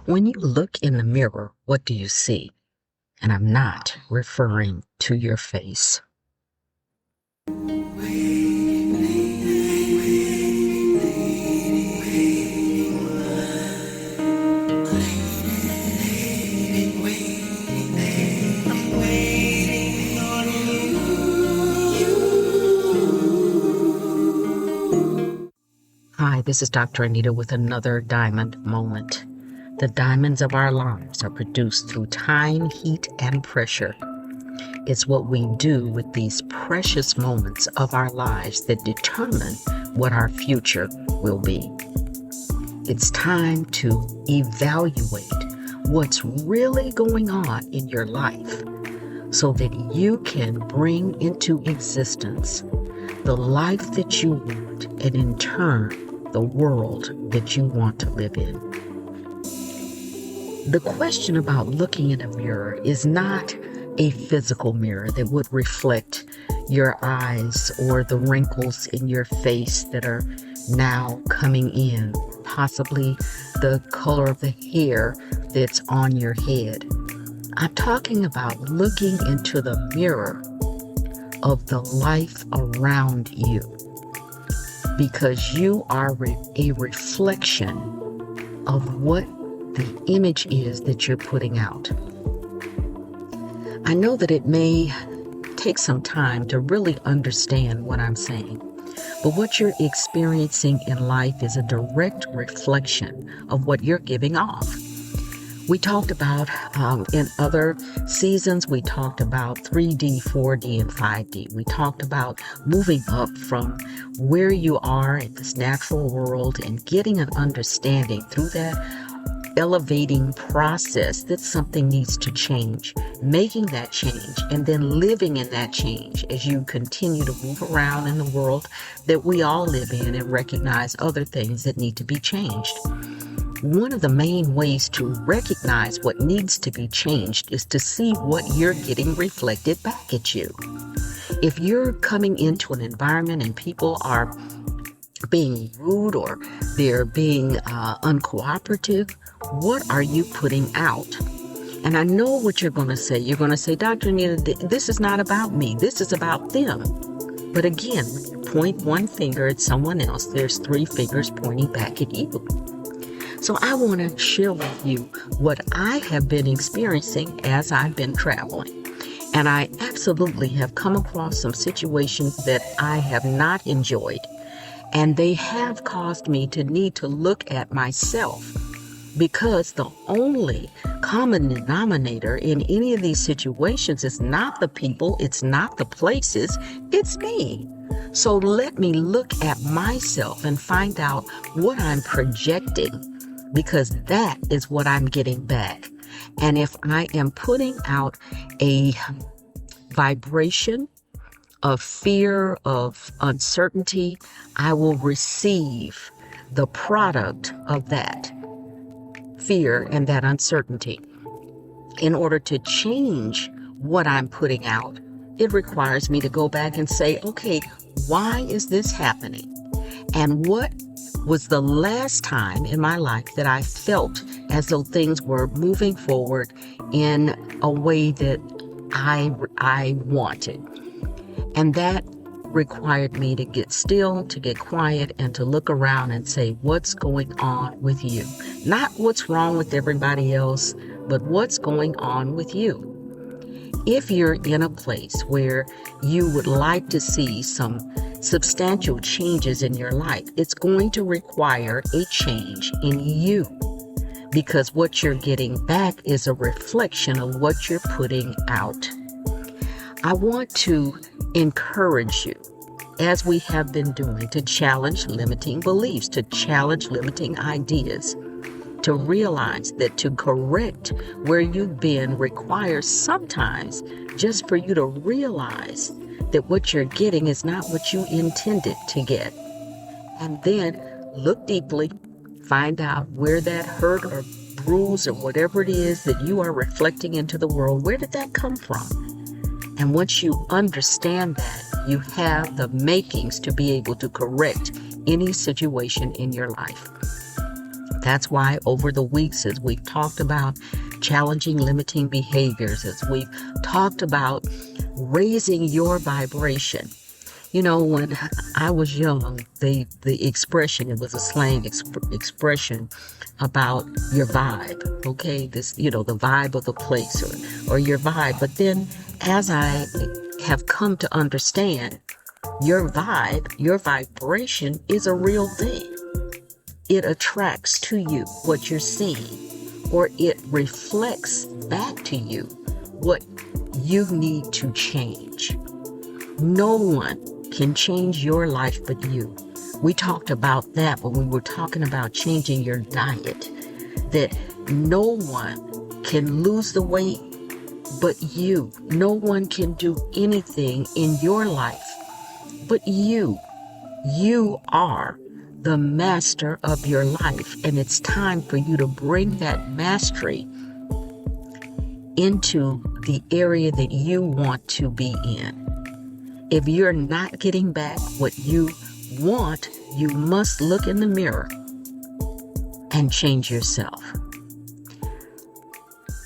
When you look in the mirror, what do you see? And I'm not referring to your face. Hi, this is Dr. Anita with another diamond moment. The diamonds of our lives are produced through time, heat, and pressure. It's what we do with these precious moments of our lives that determine what our future will be. It's time to evaluate what's really going on in your life so that you can bring into existence the life that you want and in turn the world that you want to live in. The question about looking in a mirror is not a physical mirror that would reflect your eyes or the wrinkles in your face that are now coming in, possibly the color of the hair that's on your head. I'm talking about looking into the mirror of the life around you, because you are a reflection of what the image is that you're putting out. I know that it may take some time to really understand what I'm saying, but what you're experiencing in life is a direct reflection of what you're giving off. We talked about, in other seasons, we talked about 3D, 4D, and 5D. We talked about moving up from where you are in this natural world and getting an understanding through that elevating process that something needs to change, making that change, and then living in that change as you continue to move around in the world that we all live in and recognize other things that need to be changed. One of the main ways to recognize what needs to be changed is to see what you're getting reflected back at you. If you're coming into an environment and people are being rude or they're being uncooperative, what are you putting out? And I know what you're going to say. You're going to say, Dr. Anita, this is not about me. This is about them. But again, when you point one finger at someone else, there's three fingers pointing back at you. So I want to share with you what I have been experiencing as I've been traveling. And I absolutely have come across some situations that I have not enjoyed. And they have caused me to need to look at myself, because the only common denominator in any of these situations is not the people, it's not the places, it's me. So let me look at myself and find out what I'm projecting, because that is what I'm getting back. And if I am putting out a vibration of fear, of uncertainty, I will receive the product of that fear and that uncertainty. In order to change what I'm putting out, it requires me to go back and say, okay, why is this happening? And what was the last time in my life that I felt as though things were moving forward in a way that I wanted? And that required me to get still, to get quiet, and to look around and say, what's going on with you? Not what's wrong with everybody else, but what's going on with you. If you're in a place where you would like to see some substantial changes in your life, it's going to require a change in you, because what you're getting back is a reflection of what you're putting out. I want to encourage you, as we have been doing, to challenge limiting beliefs, to challenge limiting ideas, to realize that to correct where you've been requires sometimes just for you to realize that what you're getting is not what you intended to get. And then look deeply, find out where that hurt or bruise or whatever it is that you are reflecting into the world, where did that come from? And once you understand that, you have the makings to be able to correct any situation in your life. That's why over the weeks, as we've talked about challenging limiting behaviors, as we've talked about raising your vibration. You know, when I was young, the expression, it was a slang expression about your vibe, okay? This, the vibe of the place or your vibe. But then as I have come to understand, your vibe, your vibration is a real thing. It attracts to you what you're seeing, or it reflects back to you what you need to change. No one can change your life but you. We talked about that when we were talking about changing your diet, that no one can lose the weight but you. No one can do anything in your life but you. You are the master of your life, and it's time for you to bring that mastery into the area that you want to be in. If you're not getting back what you want, you must look in the mirror and change yourself.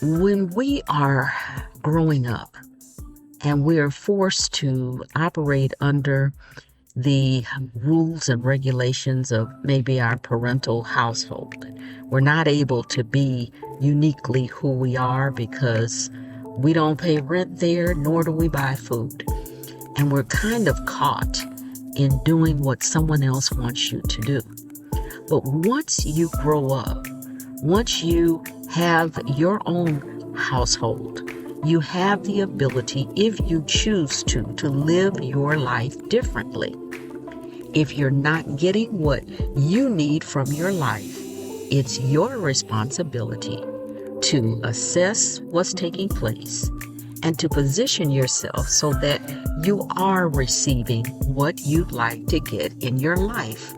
When we are growing up and we are forced to operate under the rules and regulations of maybe our parental household, we're not able to be uniquely who we are because we don't pay rent there, nor do we buy food. And we're kind of caught in doing what someone else wants you to do. But once you grow up, once you have your own household, you have the ability, if you choose to live your life differently. If you're not getting what you need from your life, it's your responsibility to assess what's taking place and to position yourself so that you are receiving what you'd like to get in your life.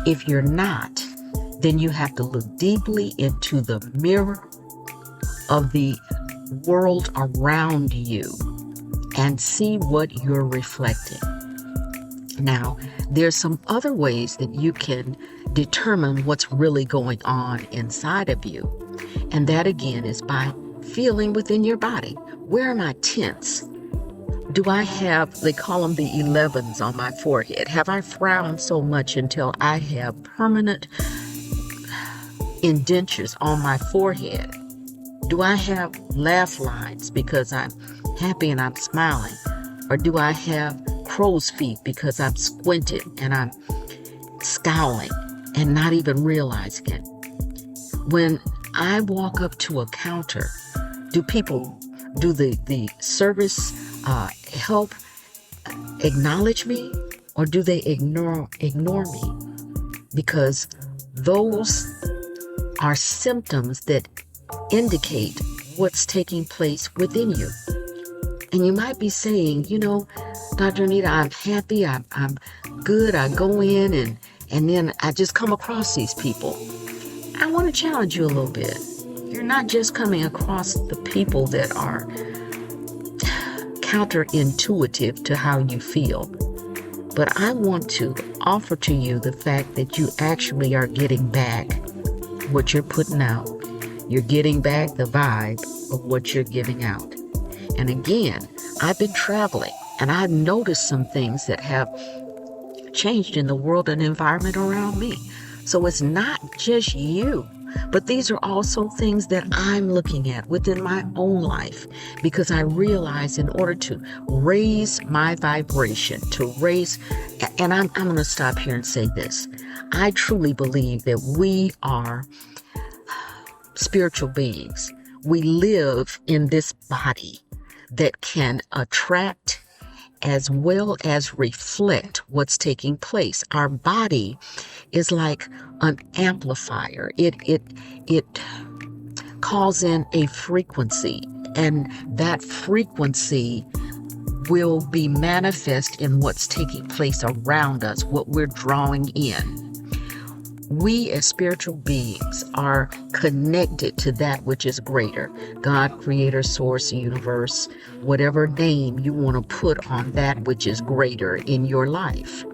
If you're not, then you have to look deeply into the mirror of the world around you and see what you're reflecting. Now, there's some other ways that you can determine what's really going on inside of you. And that again is by feeling within your body. Where are my tense? Do I have, they call them the 11s on my forehead? Have I frowned so much until I have permanent indentures on my forehead? Do I have laugh lines because I'm happy and I'm smiling? Or do I have crow's feet because I'm squinted and I'm scowling and not even realizing it? When I walk up to a counter, do the service help acknowledge me, or do they ignore me? Because those are symptoms that indicate what's taking place within you. And you might be saying, Dr. Anita, I'm happy, I'm good, I go in and then I just come across these people. I want to challenge you a little bit. You're not just coming across the people that are counterintuitive to how you feel, but I want to offer to you the fact that you actually are getting back what you're putting out. You're getting back the vibe of what you're giving out. And again, I've been traveling and I've noticed some things that have changed in the world and environment around me. So it's not just you, but these are also things that I'm looking at within my own life, because I realize in order to raise my vibration, and I'm going to stop here and say this. I truly believe that we are spiritual beings. We live in this body that can attract as well as reflect what's taking place. Our body is like an amplifier. It calls in a frequency, and that frequency will be manifest in what's taking place around us, what we're drawing in. We as spiritual beings are connected to that which is greater. God, creator, source, universe, whatever name you want to put on that which is greater in your life.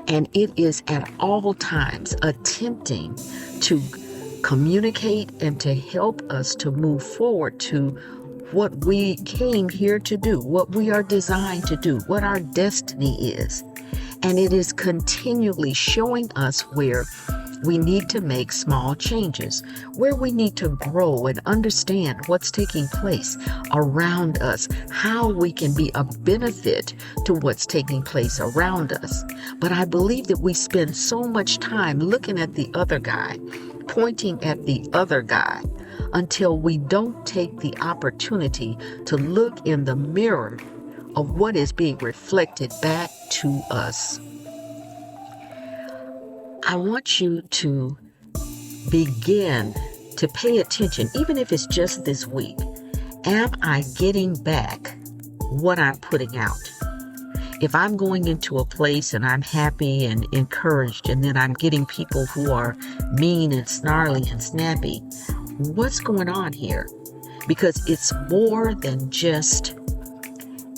And it is at all times attempting to communicate and to help us to move forward to what we came here to do, what we are designed to do, what our destiny is. And it is continually showing us where we need to make small changes, where we need to grow and understand what's taking place around us, how we can be a benefit to what's taking place around us. But I believe that we spend so much time looking at the other guy, pointing at the other guy, until we don't take the opportunity to look in the mirror of what is being reflected back to us. I want you to begin to pay attention, even if it's just this week. Am I getting back what I'm putting out? If I'm going into a place and I'm happy and encouraged, and then I'm getting people who are mean and snarly and snappy, what's going on here? Because it's more than just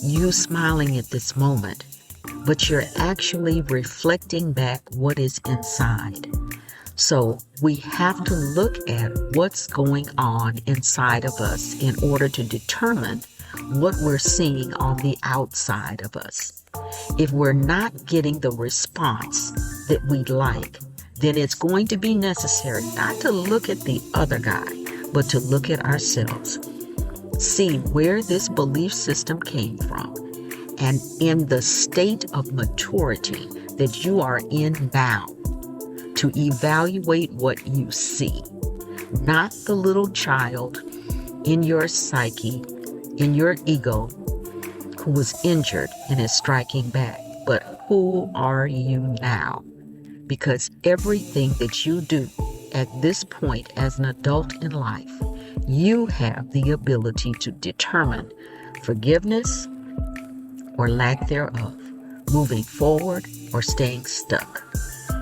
you smiling at this moment, but you're actually reflecting back what is inside. So we have to look at what's going on inside of us in order to determine what we're seeing on the outside of us. If we're not getting the response that we'd like, then it's going to be necessary not to look at the other guy, but to look at ourselves. See where this belief system came from, and in the state of maturity that you are in now, to evaluate what you see, not the little child in your psyche, in your ego, who was injured and is striking back, but who are you now? Because everything that you do at this point as an adult in life, you have the ability to determine forgiveness or lack thereof, moving forward or staying stuck,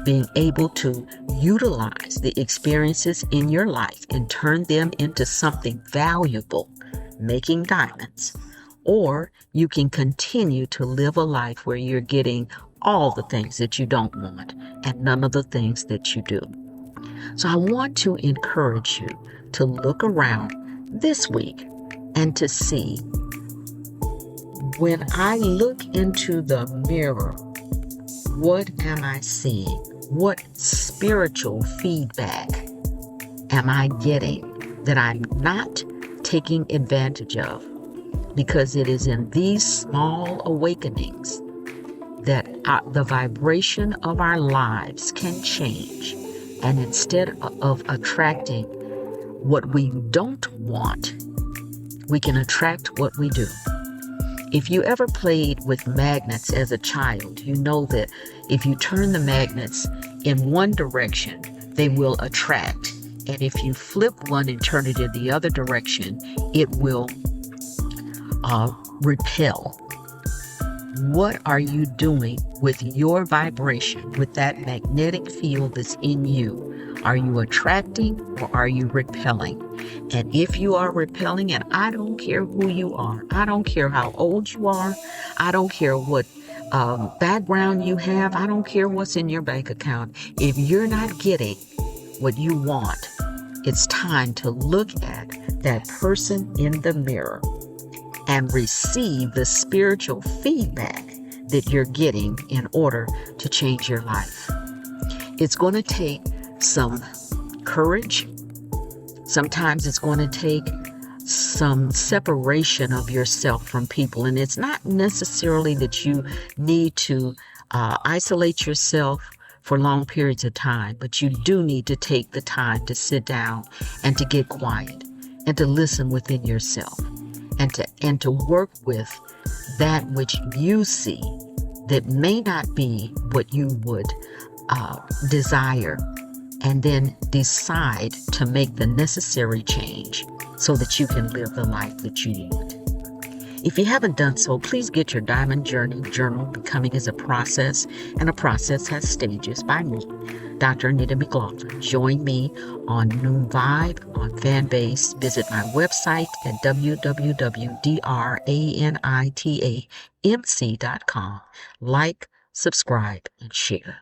being able to utilize the experiences in your life and turn them into something valuable, making diamonds, or you can continue to live a life where you're getting all the things that you don't want and none of the things that you do. So I want to encourage you to look around this week and to see, when I look into the mirror, what am I seeing? What spiritual feedback am I getting that I'm not taking advantage of? Because it is in these small awakenings that the vibration of our lives can change. And instead of attracting what we don't want, we can attract what we do. If you ever played with magnets as a child, you know that if you turn the magnets in one direction, they will attract. And if you flip one and turn it in the other direction, it will repel. What are you doing with your vibration, with that magnetic field that's in you? Are you attracting or are you repelling? And if you are repelling, and I don't care who you are, I don't care how old you are, I don't care what background you have, I don't care what's in your bank account. If you're not getting what you want, it's time to look at that person in the mirror and receive the spiritual feedback that you're getting in order to change your life. It's going to take some courage. Sometimes it's going to take some separation of yourself from people. And it's not necessarily that you need to isolate yourself for long periods of time, but you do need to take the time to sit down and to get quiet and to listen within yourself and to work with that which you see that may not be what you would desire, and then decide to make the necessary change so that you can live the life that you want. If you haven't done so, please get your Diamond Journey Journal, Becoming is a Process, and a Process Has Stages, by me, Dr. Anita McLaughlin. Join me on NoomVibe, on FanBase. Visit my website at www.DrAnitaMc.com. Like, subscribe, and share.